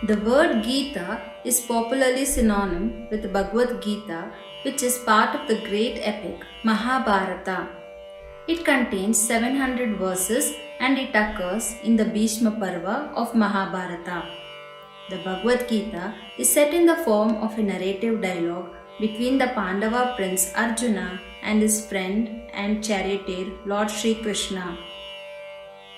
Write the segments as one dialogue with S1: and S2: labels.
S1: The word Gita is popularly synonym with Bhagavad Gita, which is part of the great epic Mahabharata. It contains 700 verses and it occurs in the Bhishma Parva of Mahabharata. The Bhagavad Gita is set in the form of a narrative dialogue between the Pandava prince Arjuna and his friend and charioteer Lord Sri Krishna.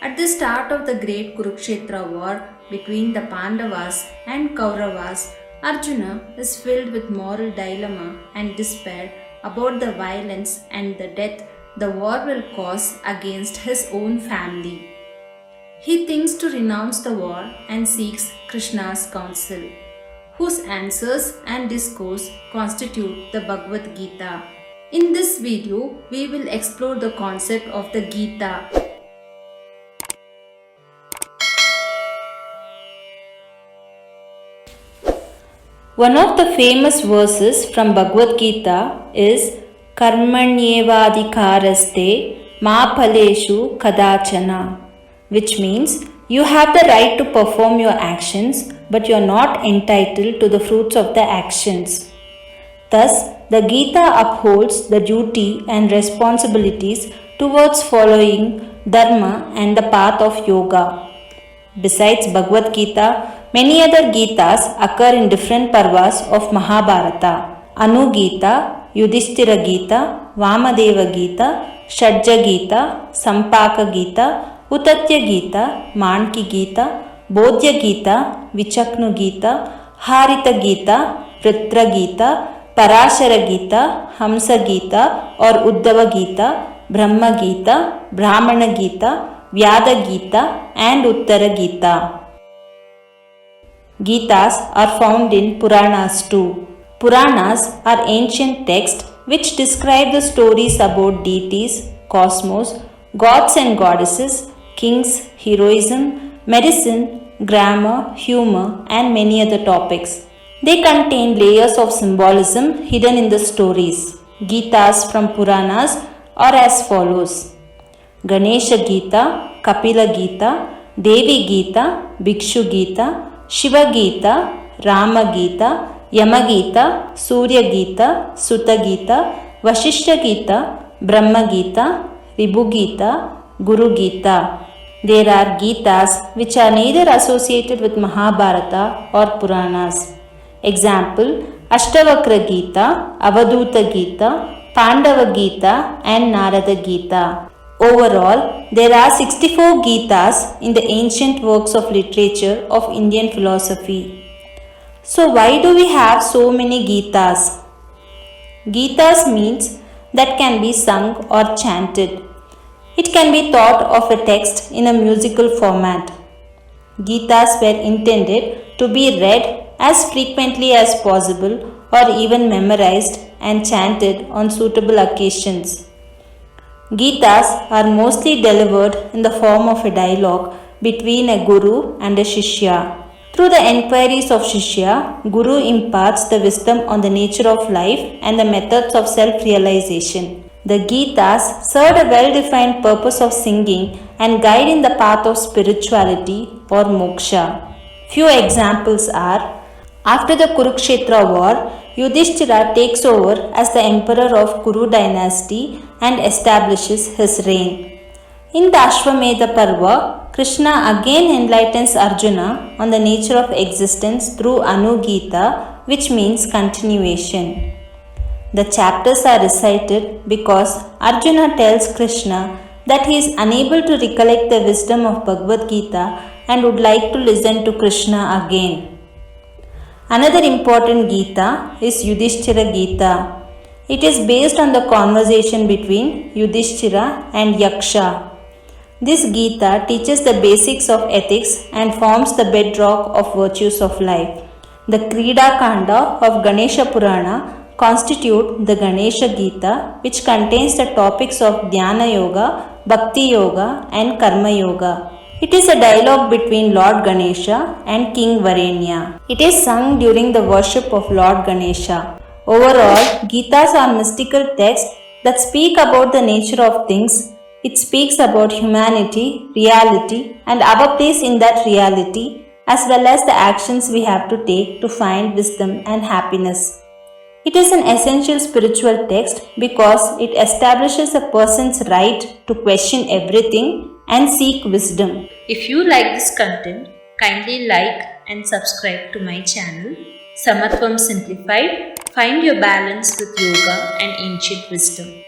S1: At the start of the great Kurukshetra war between the Pandavas and Kauravas, Arjuna is filled with moral dilemma and despair about the violence and the death the war will cause against his own family. He thinks to renounce the war and seeks Krishna's counsel, whose answers and discourse constitute the Bhagavad Gita. In this video, we will explore the concept of the Gita. One of the famous verses from Bhagavad Gita is Karmanyevadhikaraste ma phaleshu kadachana, which means you have the right to perform your actions, but you are not entitled to the fruits of the actions. Thus, the Gita upholds the duty and responsibilities towards following dharma and the path of yoga. Besides Bhagavad Gita, many other Gitas occur in different parvas of Mahabharata. Anu Gita, Yudhishthira Gita, Vamadeva Gita, Shadja Gita, Sampaka Gita, Utatya Gita, Manki Gita, Bodhya Gita, Vichaknu Gita, Harita Gita, Vritra Gita, Parashara Gita, Hamsa Gita or Uddhava Gita, Brahma Gita, Brahmana Gita, Vyada Gita and Uttara Gita. Gitas are found in Puranas too. Puranas are ancient texts which describe the stories about deities, cosmos, gods and goddesses, kings, heroism, medicine, grammar, humor and many other topics. They contain layers of symbolism hidden in the stories. Gitas from Puranas are as follows: Ganesha Gita, Kapila Gita, Devi Gita, Bhikshu Gita, Shiva Gita, Rama Gita, Yama Gita, Surya Gita, Sutta Gita, Vashishta Gita, Brahma Gita, Ribhu Gita, Guru Gita. There are Gitas which are neither associated with Mahabharata or Puranas. Example: Ashtavakra Gita, Avaduta Gita, Pandava Gita and Narada Gita. Overall, there are 64 Gitas in the ancient works of literature of Indian philosophy. So why do we have so many Gitas? Gitas means that can be sung or chanted. It can be thought of a text in a musical format. Gitas were intended to be read as frequently as possible or even memorized and chanted on suitable occasions. Gitas are mostly delivered in the form of a dialogue between a guru and a shishya. Through the enquiries of shishya, guru imparts the wisdom on the nature of life and the methods of self-realization. The Gitas serve a well-defined purpose of singing and guide in the path of spirituality or moksha. Few examples are: after the Kurukshetra war, Yudhishthira takes over as the emperor of Kuru dynasty and establishes his reign. In the Ashwamedha Parva, Krishna again enlightens Arjuna on the nature of existence through Anu Gita, which means continuation. The chapters are recited because Arjuna tells Krishna that he is unable to recollect the wisdom of Bhagavad Gita and would like to listen to Krishna again. Another important Gita is Yudhishthira Gita. It is based on the conversation between Yudhishthira and Yaksha. This Gita teaches the basics of ethics and forms the bedrock of virtues of life. The Krida Kanda of Ganesha Purana constitute the Ganesha Gita, which contains the topics of Dhyana Yoga, Bhakti Yoga and Karma Yoga. It is a dialogue between Lord Ganesha and King Varenya. It is sung during the worship of Lord Ganesha. Overall, Gitas are mystical texts that speak about the nature of things. It speaks about humanity, reality, and our place in that reality, as well as the actions we have to take to find wisdom and happiness. It is an essential spiritual text because it establishes a person's right to question everything and seek wisdom. If you like this content, kindly like and subscribe to my channel, Samatvam Simplified. Find your balance with yoga and ancient wisdom.